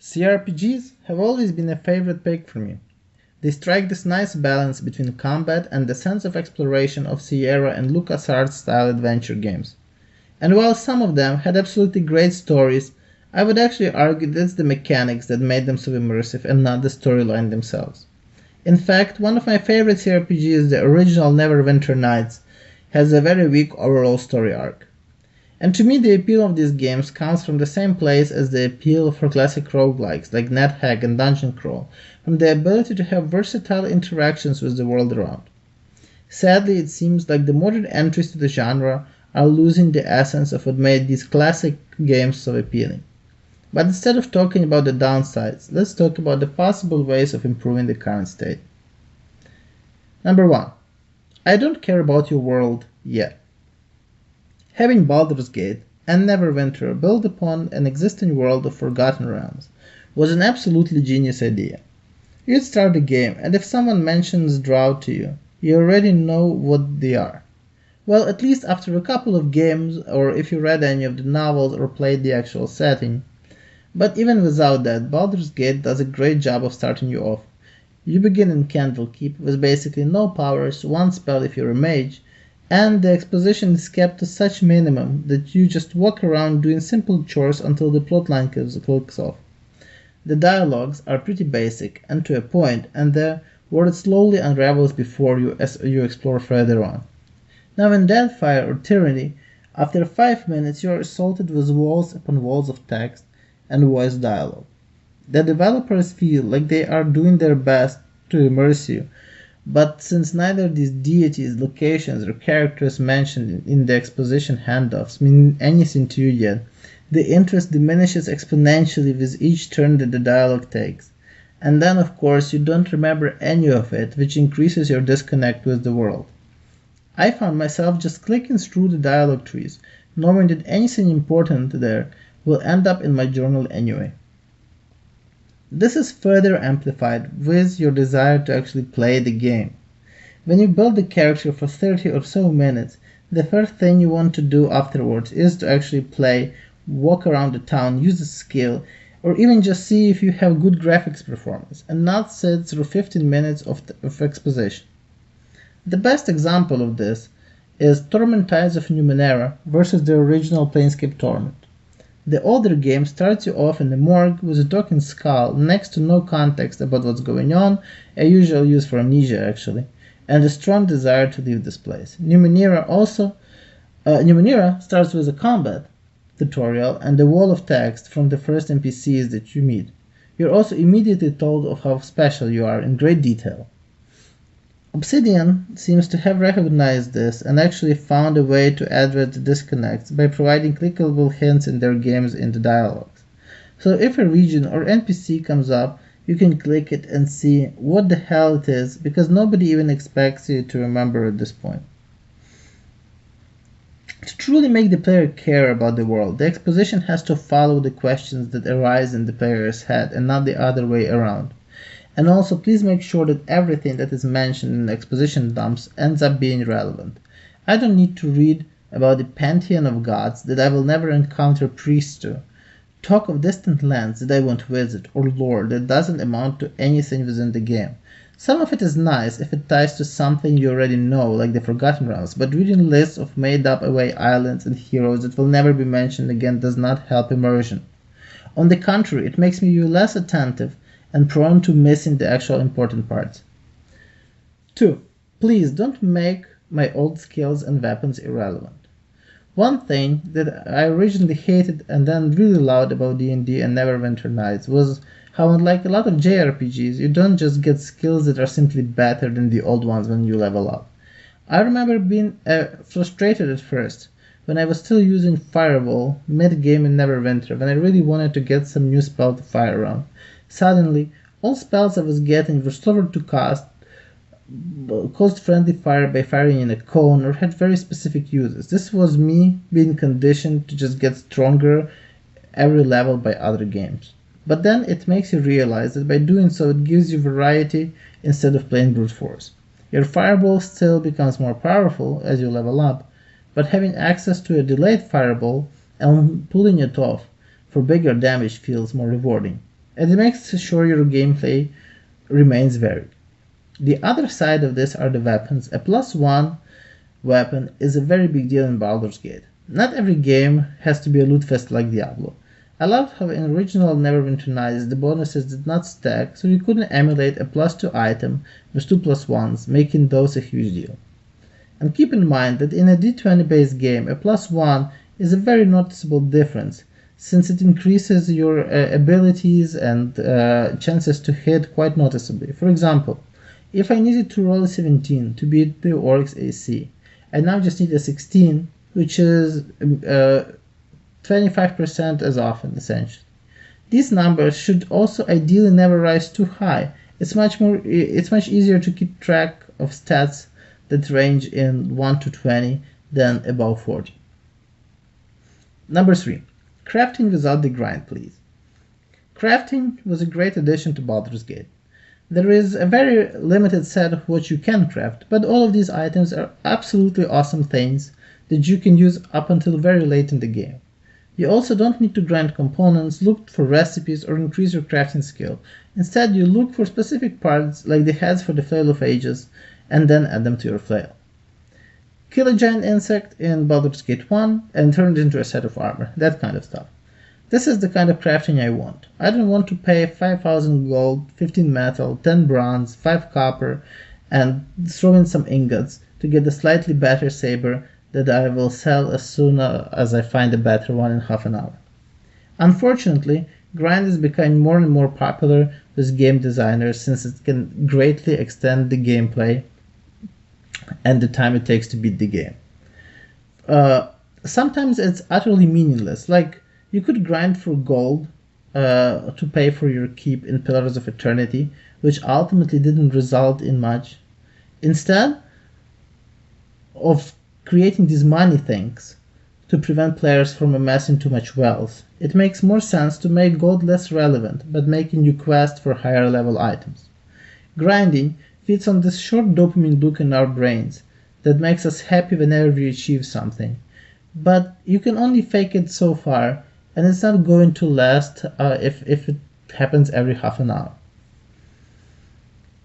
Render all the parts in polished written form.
CRPGs have always been a favorite pick for me. They strike this nice balance between combat and the sense of exploration of Sierra and LucasArts style adventure games. And while some of them had absolutely great stories, I would actually argue that it's the mechanics that made them so immersive and not the storyline themselves. In fact, one of my favorite CRPGs, the original Neverwinter Nights, has a very weak overall story arc. And to me, the appeal of these games comes from the same place as the appeal for classic roguelikes like NetHack and Dungeon Crawl, from the ability to have versatile interactions with the world around. Sadly, it seems like the modern entries to the genre are losing the essence of what made these classic games so appealing. But instead of talking about the downsides, let's talk about the possible ways of improving the current state. Number 1. I don't care about your world yet. Having Baldur's Gate and Neverwinter build upon an existing world of Forgotten Realms was an absolutely genius idea. You'd start the game, and if someone mentions drought to you, you already know what they are. Well, at least after a couple of games, or if you read any of the novels or played the actual setting. But even without that, Baldur's Gate does a great job of starting you off. You begin in Candlekeep with basically no powers, one spell if you're a mage, and the exposition is kept to such minimum that you just walk around doing simple chores until the plotline clicks off. The dialogues are pretty basic and to a point, and the world slowly unravels before you as you explore further on. Now in Deadfire or Tyranny, after 5 minutes you are assaulted with walls upon walls of text and voice dialogue. The developers feel like they are doing their best to immerse you, but since neither these deities, locations, or characters mentioned in the exposition handoffs mean anything to you yet, the interest diminishes exponentially with each turn that the dialogue takes. And then, of course, you don't remember any of it, which increases your disconnect with the world. I found myself just clicking through the dialogue trees, knowing that anything important there will end up in my journal anyway. This is further amplified with your desire to actually play the game. When you build the character for 30 or so minutes, the first thing you want to do afterwards is to actually play, walk around the town, use a skill, or even just see if you have good graphics performance, and not sit through 15 minutes of exposition. The best example of this is Torment Tides of Numenera versus the original Planescape Torment. The older game starts you off in the morgue with a talking skull, next to no context about what's going on, a usual use for amnesia actually, and a strong desire to leave this place. Numenera starts with a combat tutorial and a wall of text from the first NPCs that you meet. You're also immediately told of how special you are in great detail. Obsidian seems to have recognized this and actually found a way to address the disconnects by providing clickable hints in their games in the dialogues. So if a region or NPC comes up, you can click it and see what the hell it is, because nobody even expects you to remember at this point. To truly make the player care about the world, the exposition has to follow the questions that arise in the player's head and not the other way around. And also, please make sure that everything that is mentioned in the exposition dumps ends up being relevant. I don't need to read about the pantheon of gods that I will never encounter priests to, talk of distant lands that I won't visit, or lore that doesn't amount to anything within the game. Some of it is nice if it ties to something you already know, like the Forgotten Realms, but reading lists of made-up away islands and heroes that will never be mentioned again does not help immersion. On the contrary, it makes me less attentive and prone to missing the actual important parts. 2. Please don't make my old skills and weapons irrelevant. One thing that I originally hated and then really loved about D&D and Neverwinter Nights was how, unlike a lot of JRPGs, you don't just get skills that are simply better than the old ones when you level up. I remember being frustrated at first when I was still using Fireball mid-game in Neverwinter when I really wanted to get some new spell to fire around. Suddenly, all spells I was getting were slower to cast, caused friendly fire by firing in a cone, or had very specific uses. This was me being conditioned to just get stronger every level by other games. But then it makes you realize that by doing so it gives you variety instead of plain brute force. Your fireball still becomes more powerful as you level up, but having access to a delayed fireball and pulling it off for bigger damage feels more rewarding. and it makes sure your gameplay remains varied. The other side of this are the weapons. A +1 weapon is a very big deal in Baldur's Gate. Not every game has to be a loot fest like Diablo. I loved how in original Neverwinter Nights the bonuses did not stack, so you couldn't emulate a +2 item with 2 +1s, making those a huge deal. And keep in mind that in a D20 based game, a +1 is a very noticeable difference, since it increases your abilities and chances to hit quite noticeably. For example, if I needed to roll a 17 to beat the Orc's AC, I now just need a 16, which is 25% as often, essentially. These numbers should also ideally never rise too high. It's much easier to keep track of stats that range in 1 to 20 than above 40. Number 3. Crafting without the grind, please. Crafting was a great addition to Baldur's Gate. There is a very limited set of what you can craft, but all of these items are absolutely awesome things that you can use up until very late in the game. You also don't need to grind components, look for recipes, or increase your crafting skill. Instead, you look for specific parts like the heads for the Flail of Ages, and then add them to your flail. Kill a giant insect in Baldur's Gate 1 and turn it into a set of armor, that kind of stuff. This is the kind of crafting I want. I don't want to pay 5,000 gold, 15 metal, 10 bronze, 5 copper, and throw in some ingots to get a slightly better saber that I will sell as soon as I find a better one in half an hour. Unfortunately, grind is becoming more and more popular with game designers since it can greatly extend the gameplay and the time it takes to beat the game. Sometimes it's utterly meaningless, like you could grind for gold to pay for your keep in Pillars of Eternity, which ultimately didn't result in much. Instead of creating these money things to prevent players from amassing too much wealth, it makes more sense to make gold less relevant, but making you quest for higher level items. Grinding feeds on this short dopamine loop in our brains that makes us happy whenever we achieve something. But you can only fake it so far, and it's not going to last if it happens every half an hour.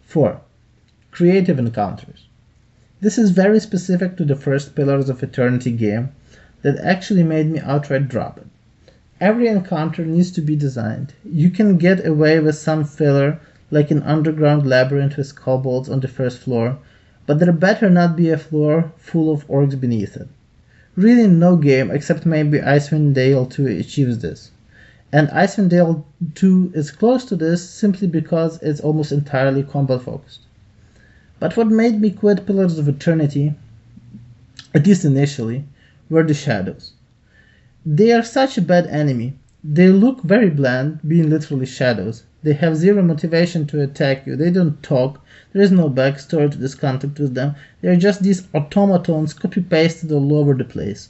4. Creative encounters. This is very specific to the first Pillars of Eternity game that actually made me outright drop it. Every encounter needs to be designed. You can get away with some filler, like an underground labyrinth with kobolds on the first floor, but there better not be a floor full of orcs beneath it. Really no game, except maybe Icewind Dale 2, achieves this. And Icewind Dale 2 is close to this simply because it's almost entirely combat focused. But what made me quit Pillars of Eternity, at least initially, were the shadows. They are such a bad enemy. They look very bland, being literally shadows. They have zero motivation to attack you. They don't talk. There is no backstory to this conflict with them. They are just these automatons copy-pasted all over the place.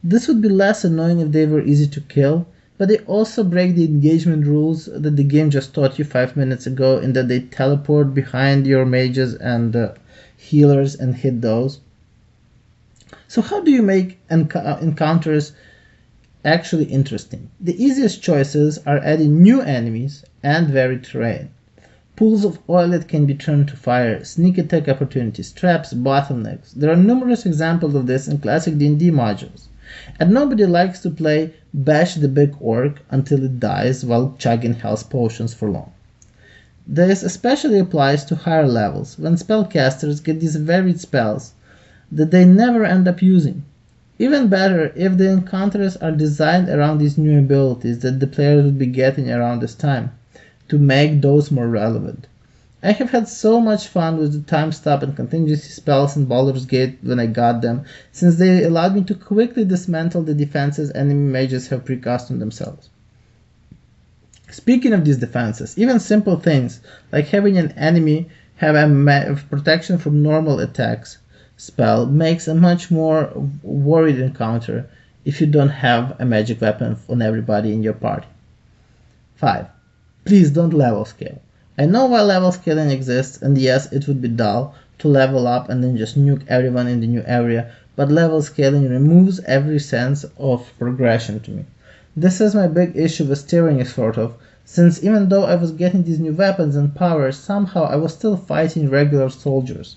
This would be less annoying if they were easy to kill, but they also break the engagement rules that the game just taught you 5 minutes ago, in that they teleport behind your mages and healers and hit those. So how do you make encounters actually interesting? The easiest choices are adding new enemies and varied terrain. Pools of oil that can be turned to fire, sneak attack opportunities, traps, bottlenecks. There are numerous examples of this in classic D&D modules. And nobody likes to play Bash the Big Orc until it dies while chugging health potions for long. This especially applies to higher levels, when spellcasters get these varied spells that they never end up using. Even better if the encounters are designed around these new abilities that the players would be getting around this time, to make those more relevant. I have had so much fun with the time stop and contingency spells in Baldur's Gate when I got them, since they allowed me to quickly dismantle the defenses enemy mages have precast on themselves. Speaking of these defenses, even simple things like having an enemy have a protection from normal attacks spell makes a much more worried encounter if you don't have a magic weapon on everybody in your party. 5. Please don't level scale. I know why level scaling exists, and yes, it would be dull to level up and then just nuke everyone in the new area, but level scaling removes every sense of progression to me. This is my big issue with Tyranny, sort of, since even though I was getting these new weapons and powers, somehow I was still fighting regular soldiers.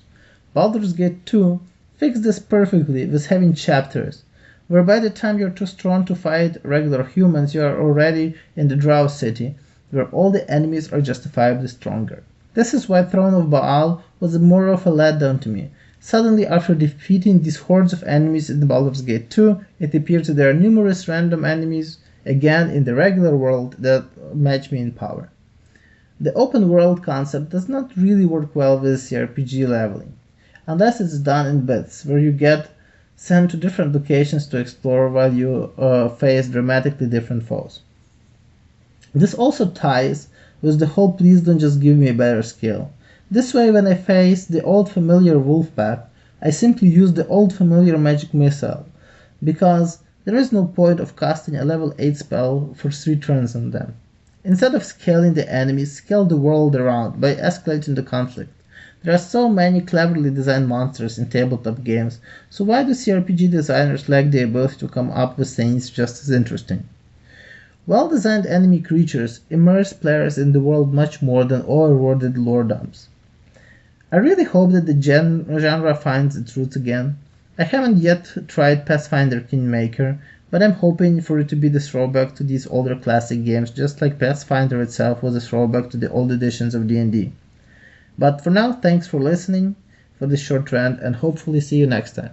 Baldur's Gate 2 fixed this perfectly with having chapters, where by the time you're too strong to fight regular humans, you are already in the Drow City, where all the enemies are justifiably stronger. This is why Throne of Baal was more of a letdown to me. Suddenly, after defeating these hordes of enemies in the Baldur's Gate 2, it appears that there are numerous random enemies again in the regular world that match me in power. The open world concept does not really work well with CRPG leveling, unless it's done in bits, where you get sent to different locations to explore while you face dramatically different foes. This also ties with the whole please don't just give me a better skill. This way, when I face the old familiar wolf pack, I simply use the old familiar magic missile, because there is no point of casting a level 8 spell for 3 turns on them. Instead of scaling the enemies, scale the world around by escalating the conflict. There are so many cleverly designed monsters in tabletop games, so why do CRPG designers lack the ability to come up with things just as interesting? Well-designed enemy creatures immerse players in the world much more than overworded lore dumps. I really hope that the genre finds its roots again. I haven't yet tried Pathfinder Kingmaker, but I'm hoping for it to be the throwback to these older classic games, just like Pathfinder itself was a throwback to the old editions of D&D. But for now, thanks for listening for this short rant, and hopefully see you next time.